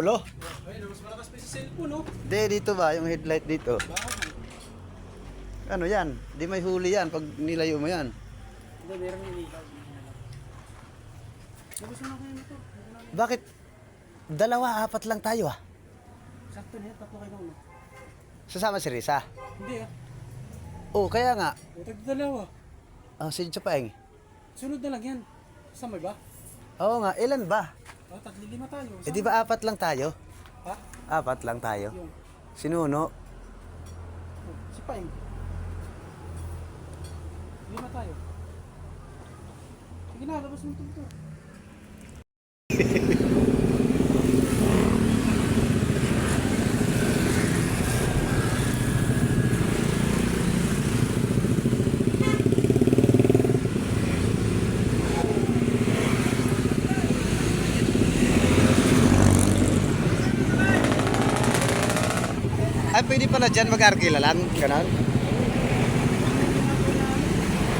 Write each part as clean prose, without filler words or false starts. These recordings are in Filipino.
ulo. Ayun, mas malakas pa sa cellphone, no? Hindi, dito ba? Yung headlight dito. Ano yan? Di may huli yan pag nilayo mo yan. Hindi, meron yung ilaw. Gusto na ko yun ito. Bakit? Dalawa, apat lang tayo ah. Sakto na yan, tatlo kayo na ulo. Sasama si Risa. Hindi ah. Oo, kaya nga. Utag dalawa. Si Chapaeng. Sunod na lang yan. Samay ba? Oo nga, ilan ba? Tatlo lima tayo. Eh di ba apat lang tayo? Ha? Apat lang tayo. Yung. Sinuno. Si Paing. Lima tayo. Sige na, labas mo ito. Ay, pwede pala dyan mag-arkila lang. Ganon.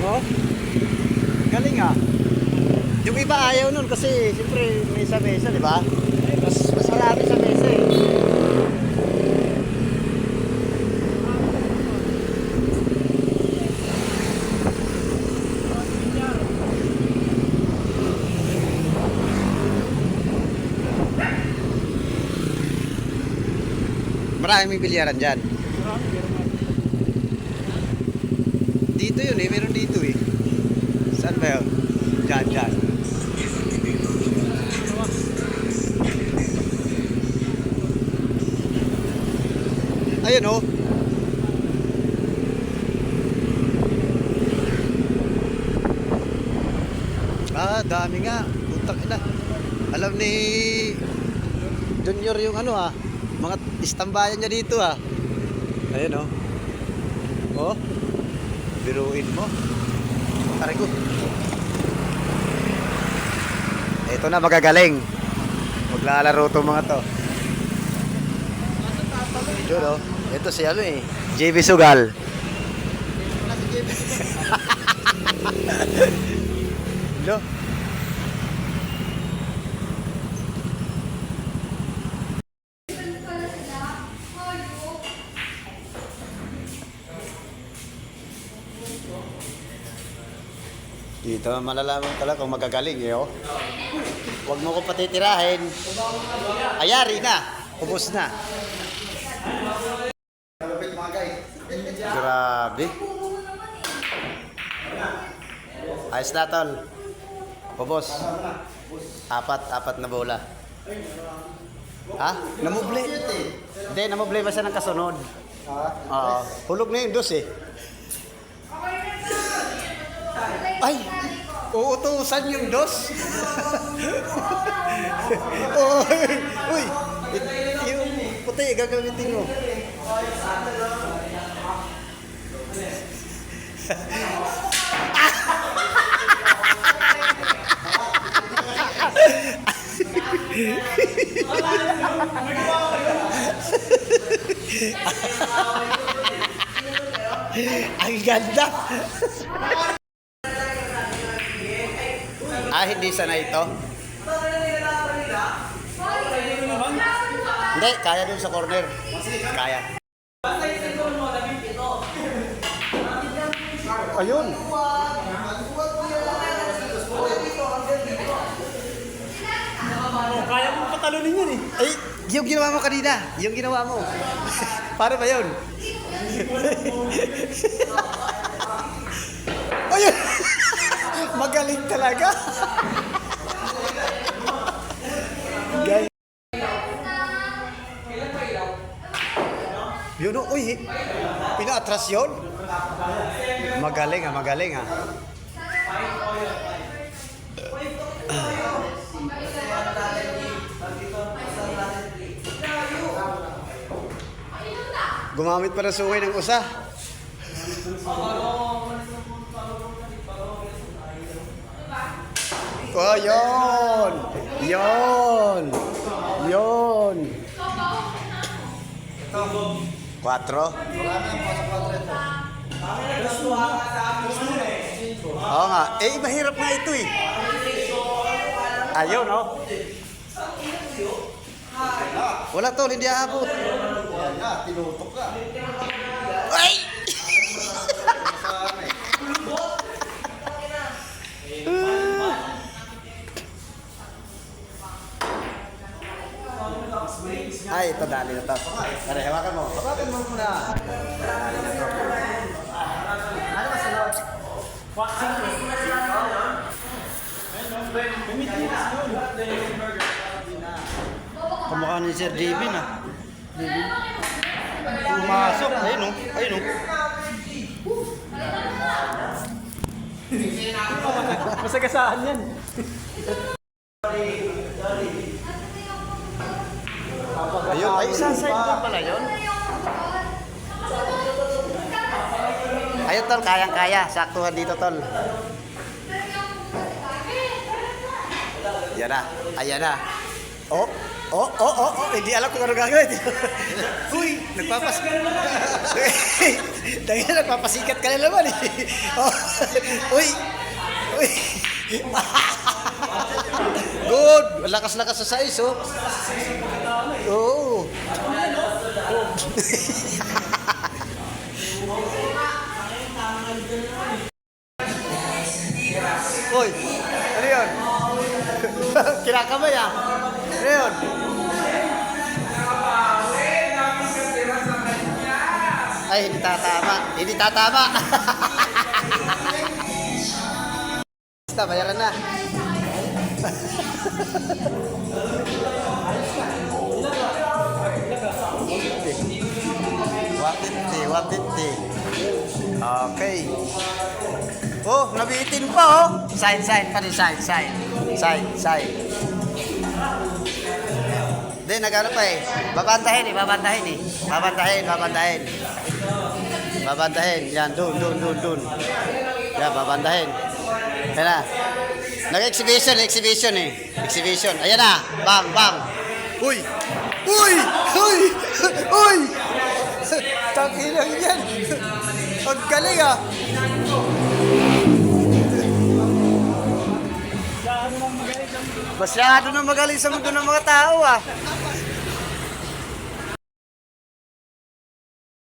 Oh? Galing ah. Yung iba ayaw nun kasi siyempre may sa mesa, di ba? Mas marami sa mesa eh. Maraming bilyaran dyan. Dito yun eh, meron dito eh. Saan ba yun? Dyan. Ayun oh. Dami nga. Putak ina. Alam ni Junior yung ano ah. Mga istambayan niya dito ah. Ayun oh. Oh. Biruin mo. Taray ko. Ito na magagaling. Maglalaro to mga to. Ito no. Ito si ano eh. JB Sugal. No. Dito malalaman talaga kung magagaling eh oh. Huwag mo ko patitirahin. Ayari na. Ubus na. Grabe. Ayos na tol. Ubus. Apat na bola. Ha? Namuble. Hindi, namuble ba siya ng kasunod? Oo. Hulog na yung dos eh. Ay! Uutusan yung dos. Uy! Yung puti, gagamitin mo. Ang ganda. Hindi sana ito. Hindi, kaya dun sa corner. Kaya. Ayun. Kaya mo patalunin yun eh. Ay, yung ginawa mo kanina. Yung ginawa mo. Para ba yun? Ayun. Magaling talaga. Guys. Yun o, uy, pina-atras yun? Magaling ah. Gumamit pa ng suway ng usa. Oh, yun. 4. Oo nga. Eh, mahirap nga ito eh. Ayun, oh. Wala tol, hindi aabot. Yan nga, tinutok ka. Ay! Ay, ito dali na to. Tara, hawakan mo. Hawakan mo muna. Dali na to. Ano ba sunod? Kamukha ni Sir David na. Pumasok. Ayun o. Ayun o. Masagasaan yan. Ayun. Ay, isang side pa pala yun. Ayun tol, kayang-kaya. Saktuhan dito tol. Yan na. Ayan na. Oh. Oh, oh, oh, oh. Hindi alam kung ano gagawin. Uy, Dahil nagpapasikat ka na naman eh. Oh. Uy. Uy. Good. Lakas-lakas sa size, oh. Oo. Uy, ano yun? Kinakamay ah. Ano yun? Ay, hindi tatama. Hindi tatama. Basta, bayaran na. Okay. Oh, nabitin pa oh. Side pa rin, side. Hindi, nag-ano pa eh. Babantahin. Yan, dun. Yan, babantahin. Yan na. Nag-exhibition eh. Exhibition. Ayan na. Bang. Uy! Takilang yan. Ang galing ah. Masyado nang magaling sa mundo ng mga tao ah.